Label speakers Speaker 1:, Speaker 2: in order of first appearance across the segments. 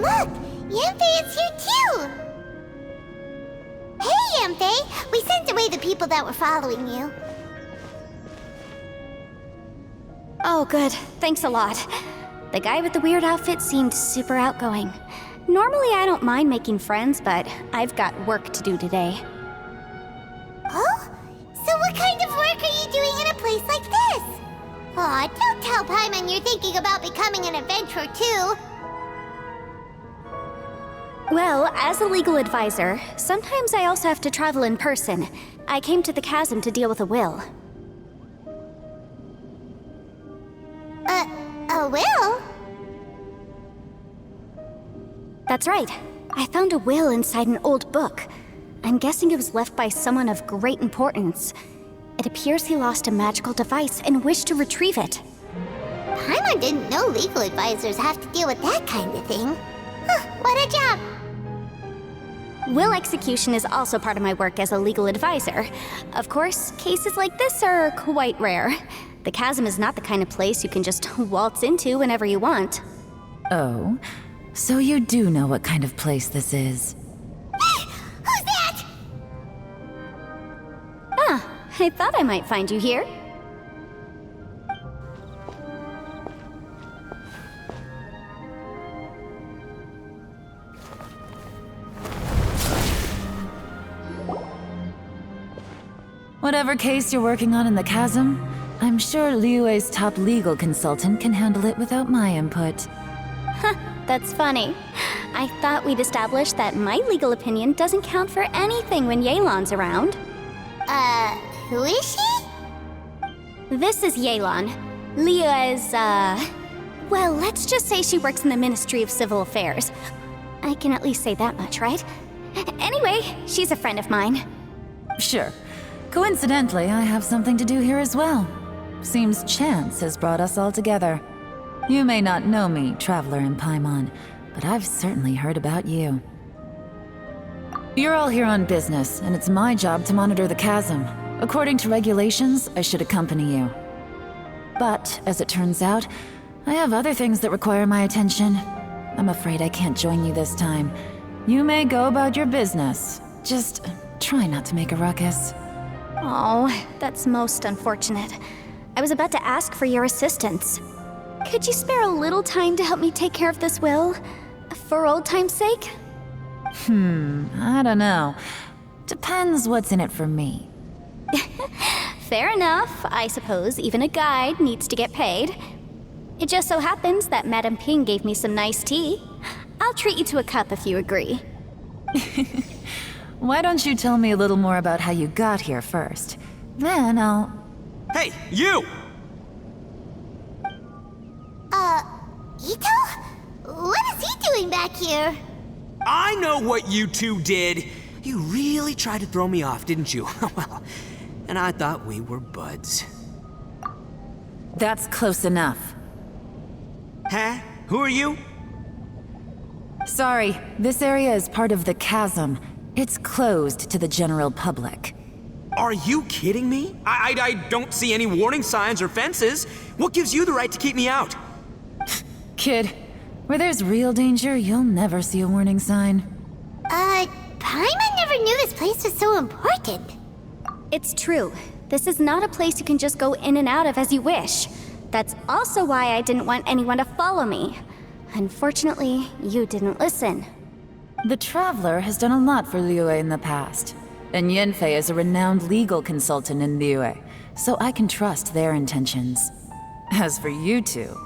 Speaker 1: Look! Yanfei is here too! Hey, Yanfei! We sent away the people that were following you.
Speaker 2: Oh, good. Thanks a lot. The guy with the weird outfit seemed super outgoing. Normally I don't mind making friends, but I've got work to do today.
Speaker 1: Oh? So what kind of work are you doing in a place like this? Aw, don't tell Paimon you're thinking about becoming an adventurer too.
Speaker 2: Well, as a legal advisor, sometimes I also have to travel in person. I came to the chasm to deal with a will.
Speaker 1: A will?
Speaker 2: That's right. I found a will inside an old book. I'm guessing it was left by someone of great importance. It appears he lost a magical device and wished to retrieve it.
Speaker 1: Paimon didn't know legal advisors have to deal with that kind of thing. Huh, what a job!
Speaker 2: Will execution is also part of my work as a legal advisor. Of course, cases like this are quite rare. The chasm is not the kind of place you can just waltz into whenever you want.
Speaker 3: Oh, so you do know what kind of place this is.
Speaker 1: Who's that?
Speaker 2: Ah, I thought I might find you here.
Speaker 3: Whatever case you're working on in the chasm, I'm sure Liyue's top legal consultant can handle it without my input.
Speaker 2: Huh, that's funny. I thought we'd established that my legal opinion doesn't count for anything when Yelan's around.
Speaker 1: Who is she?
Speaker 2: This is Yelan. Liyue's, well, let's just say she works in the Ministry of Civil Affairs. I can at least say that much, right? Anyway, she's a friend of mine.
Speaker 3: Sure. Coincidentally, I have something to do here as well. Seems chance has brought us all together. You may not know me, Traveler in Paimon, but I've certainly heard about you. You're all here on business, and it's my job to monitor the chasm. According to regulations, I should accompany you. But, as it turns out, I have other things that require my attention. I'm afraid I can't join you this time. You may go about your business. Just try not to make a ruckus.
Speaker 2: Oh, that's most unfortunate. I was about to ask for your assistance. Could you spare a little time to help me take care of this will? For old time's sake?
Speaker 3: I don't know. Depends what's in it for me.
Speaker 2: Fair enough. I suppose even a guide needs to get paid. It just so happens that Madame Ping gave me some nice tea. I'll treat you to a cup if you agree.
Speaker 3: Why don't you tell me a little more about how you got here first? Then I'll...
Speaker 4: Hey, you!
Speaker 1: Ito? What is he doing back here?
Speaker 4: I know what you two did. You really tried to throw me off, didn't you? Well, and I thought we were buds.
Speaker 3: That's close enough.
Speaker 4: Huh? Who are you?
Speaker 3: Sorry, this area is part of the chasm. It's closed to the general public.
Speaker 4: Are you kidding me? I don't see any warning signs or fences. What gives you the right to keep me out?
Speaker 3: Kid, where there's real danger, you'll never see a warning sign.
Speaker 1: Paimon never knew this place was so important.
Speaker 2: It's true. This is not a place you can just go in and out of as you wish. That's also why I didn't want anyone to follow me. Unfortunately, you didn't listen.
Speaker 3: The Traveler has done a lot for Liyue in the past. And Yanfei is a renowned legal consultant in Liyue, so I can trust their intentions. As for you two...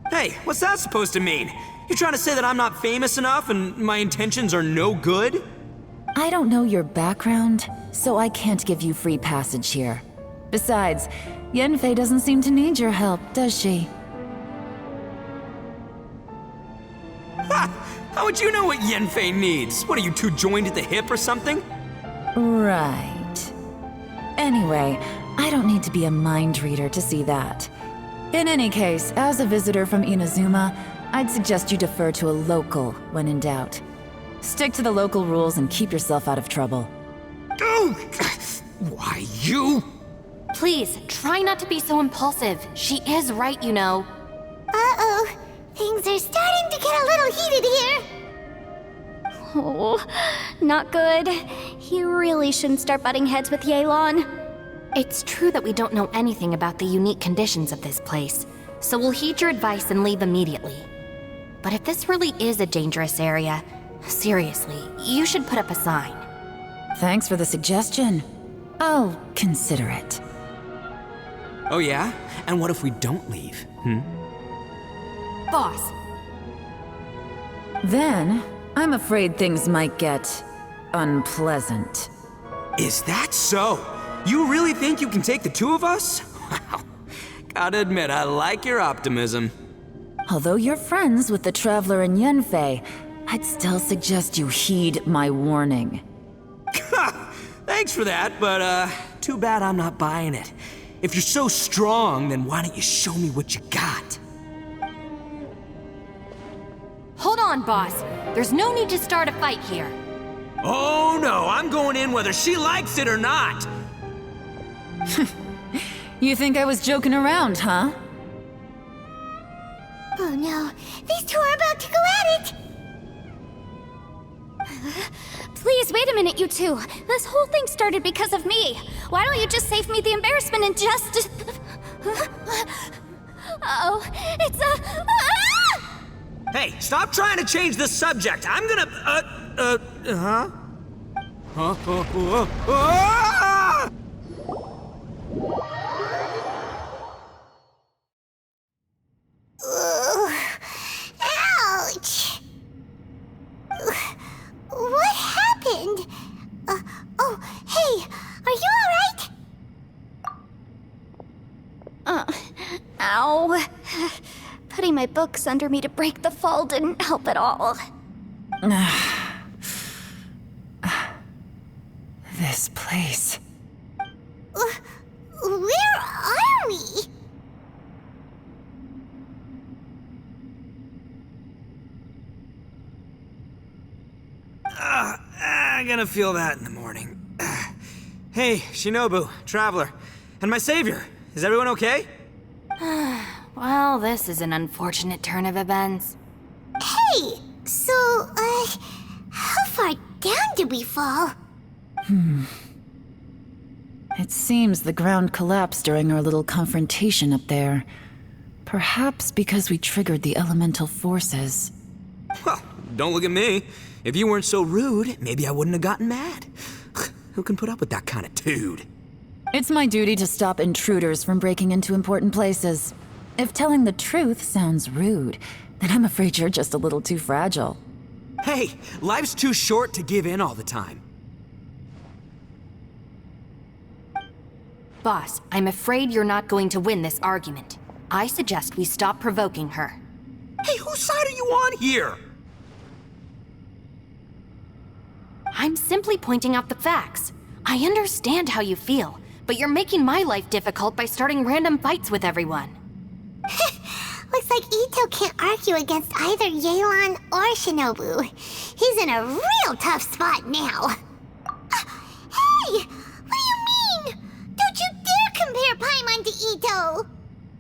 Speaker 4: Hey, what's that supposed to mean? You trying to say that I'm not famous enough and my intentions are no good?
Speaker 3: I don't know your background, so I can't give you free passage here. Besides, Yanfei doesn't seem to need your help, does she?
Speaker 4: Ha! How would you know what Yanfei needs? What, are you two joined at the hip or something?
Speaker 3: Right. Anyway, I don't need to be a mind reader to see that. In any case, as a visitor from Inazuma, I'd suggest you defer to a local when in doubt. Stick to the local rules and keep yourself out of trouble.
Speaker 4: Oh! Why, you?
Speaker 5: Please, try not to be so impulsive. She is right, you know.
Speaker 1: Uh-oh. Things are starting to get a little heated here.
Speaker 2: Oh, not good. You really shouldn't start butting heads with Yelan.
Speaker 5: It's true that we don't know anything about the unique conditions of this place, so we'll heed your advice and leave immediately. But if this really is a dangerous area, seriously, you should put up a sign.
Speaker 3: Thanks for the suggestion. I'll consider it.
Speaker 4: Oh yeah? And what if we don't leave?
Speaker 5: Boss,
Speaker 3: Then, I'm afraid things might get unpleasant.
Speaker 4: Is that so? You really think you can take the two of us? Wow. Gotta admit, I like your optimism.
Speaker 3: Although you're friends with the Traveler and Yunfei, I'd still suggest you heed my warning.
Speaker 4: Thanks for that, but too bad I'm not buying it. If you're so strong, then why don't you show me what you got?
Speaker 5: hold on, boss. There's no need to start a fight here.
Speaker 4: Oh no, I'm going in whether she likes it or not.
Speaker 3: You think I was joking around, huh?
Speaker 1: Oh no, these two are about to go at it!
Speaker 2: Please, wait a minute, you two. This whole thing started because of me. Why don't you just save me the embarrassment and just... Uh-oh, it's a... Ah!
Speaker 4: Hey, stop trying to change the subject. I'm gonna, huh? Ah!
Speaker 1: Ouch! What happened? Oh, hey, are you alright?
Speaker 2: Ow. Putting my books under me to break the fall didn't help at all.
Speaker 3: This place.
Speaker 1: Where are we?
Speaker 4: I'm gonna feel that in the morning. Hey, Shinobu, Traveler, and my savior. Is everyone okay?
Speaker 5: Well, this is an unfortunate turn of events.
Speaker 1: Hey, so, how far down did we fall?
Speaker 3: It seems the ground collapsed during our little confrontation up there. Perhaps because we triggered the elemental forces.
Speaker 4: Well, don't look at me. If you weren't so rude, maybe I wouldn't have gotten mad. Who can put up with that kind of dude?
Speaker 3: It's my duty to stop intruders from breaking into important places. If telling the truth sounds rude, then I'm afraid you're just a little too fragile.
Speaker 4: Hey, life's too short to give in all the time.
Speaker 5: Boss, I'm afraid you're not going to win this argument. I suggest we stop provoking her.
Speaker 4: Hey, whose side are you on here?
Speaker 5: I'm simply pointing out the facts. I understand how you feel, but you're making my life difficult by starting random fights with everyone.
Speaker 1: Looks like Ito can't argue against either Yelan or Shinobu. He's in a real tough spot now. Hey! What do you mean? Don't you dare compare Paimon to Ito!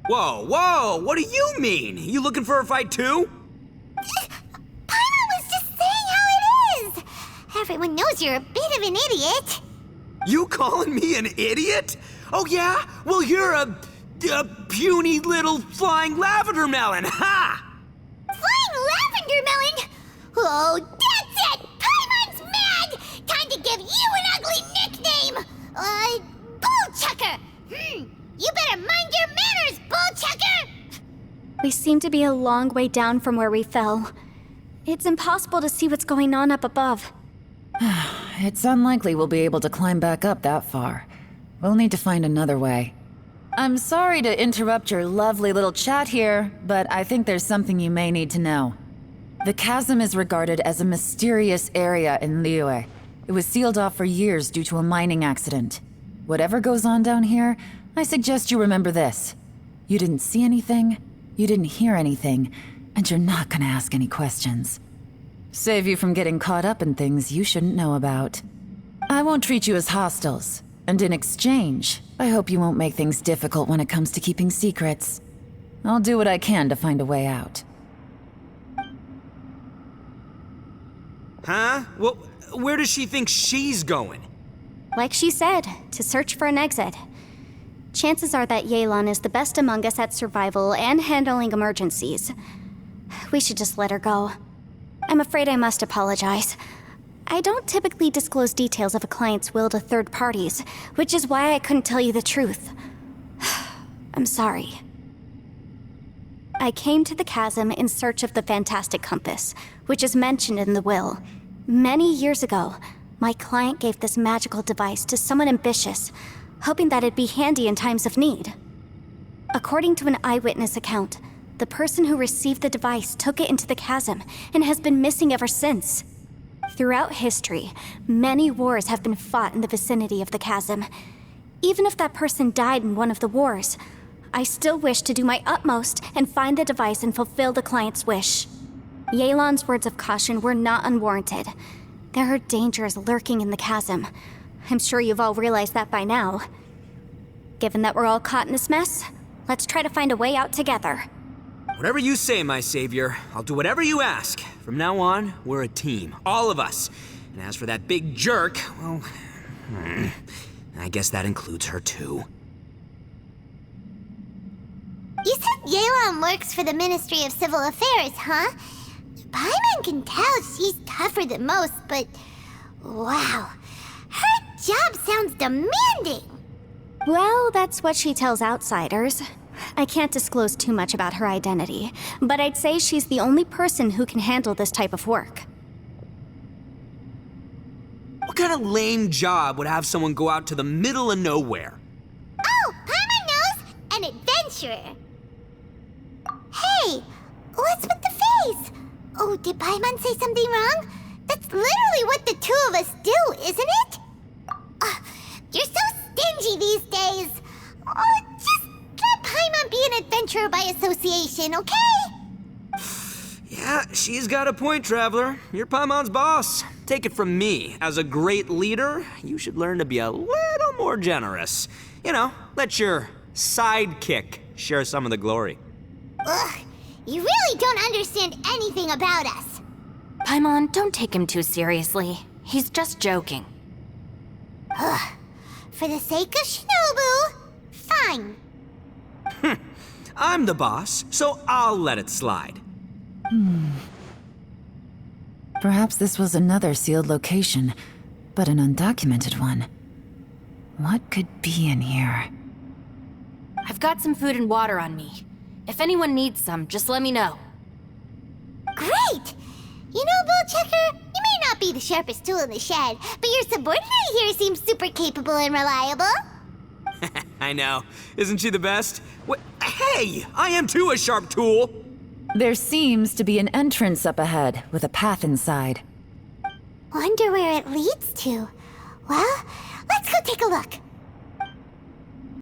Speaker 4: Whoa, what do you mean? You looking for a fight too?
Speaker 1: Paimon was just saying how it is! Everyone knows you're a bit of an idiot.
Speaker 4: You calling me an idiot? Oh yeah? Well, you're a puny little flying lavender melon, ha!
Speaker 1: Flying lavender melon? Oh, that's it! Paimon's mad! Time to give you an ugly nickname! Bullchucker! You better mind your manners, Bullchucker!
Speaker 2: We seem to be a long way down from where we fell. It's impossible to see what's going on up above.
Speaker 3: It's unlikely we'll be able to climb back up that far. We'll need to find another way. I'm sorry to interrupt your lovely little chat here, but I think there's something you may need to know. The chasm is regarded as a mysterious area in Liyue. It was sealed off for years due to a mining accident. Whatever goes on down here, I suggest you remember this. You didn't see anything, you didn't hear anything, and you're not gonna ask any questions. Save you from getting caught up in things you shouldn't know about. I won't treat you as hostiles, and in exchange, I hope you won't make things difficult when it comes to keeping secrets. I'll do what I can to find a way out.
Speaker 4: Huh? Well, where does she think she's going?
Speaker 2: Like she said, to search for an exit. Chances are that Yelan is the best among us at survival and handling emergencies. We should just let her go. I'm afraid I must apologize. I don't typically disclose details of a client's will to third parties, which is why I couldn't tell you the truth. I'm sorry. I came to the chasm in search of the fantastic compass, which is mentioned in the will. Many years ago, my client gave this magical device to someone ambitious, hoping that it'd be handy in times of need. According to an eyewitness account, the person who received the device took it into the chasm and has been missing ever since. Throughout history, many wars have been fought in the vicinity of the chasm. Even if that person died in one of the wars, I still wish to do my utmost and find the device and fulfill the client's wish. Yelan's words of caution were not unwarranted. There are dangers lurking in the chasm. I'm sure you've all realized that by now. Given that we're all caught in this mess, let's try to find a way out together.
Speaker 4: Whatever you say, my savior. I'll do whatever you ask. From now on, we're a team. All of us. And as for that big jerk, well, I guess that includes her too.
Speaker 1: You said Yelan works for the Ministry of Civil Affairs, huh? Paimon can tell she's tougher than most, but wow, her job sounds demanding.
Speaker 2: Well, that's what she tells outsiders. I can't disclose too much about her identity, but I'd say she's the only person who can handle this type of work.
Speaker 4: What kind of lame job would have someone go out to the middle of nowhere?
Speaker 1: Oh, Paimon knows! An adventurer. Hey, what's with the face? Oh, did Paimon say something wrong? That's literally what the two of us do, isn't it? You're so stingy these days. Oh, just let Paimon be an adventurer by association, okay?
Speaker 4: Yeah, she's got a point, Traveler. You're Paimon's boss. Take it from me. As a great leader, you should learn to be a little more generous. You know, let your sidekick share some of the glory.
Speaker 1: Ugh, you really don't understand anything about us.
Speaker 5: Paimon, don't take him too seriously. He's just joking.
Speaker 1: Ugh, for the sake of Shinobu, fine.
Speaker 4: I'm the boss, so I'll let it slide.
Speaker 3: Perhaps this was another sealed location, but an undocumented one. What could be in here?
Speaker 5: I've got some food and water on me. If anyone needs some, just let me know.
Speaker 1: Great! You know, Bullchecker, you may not be the sharpest tool in the shed, but your subordinate here seems super capable and reliable.
Speaker 4: I know. Isn't she the best? Hey, I am too a sharp tool.
Speaker 3: There seems to be an entrance up ahead with a path inside.
Speaker 1: Wonder where it leads to. Well, let's go take a look.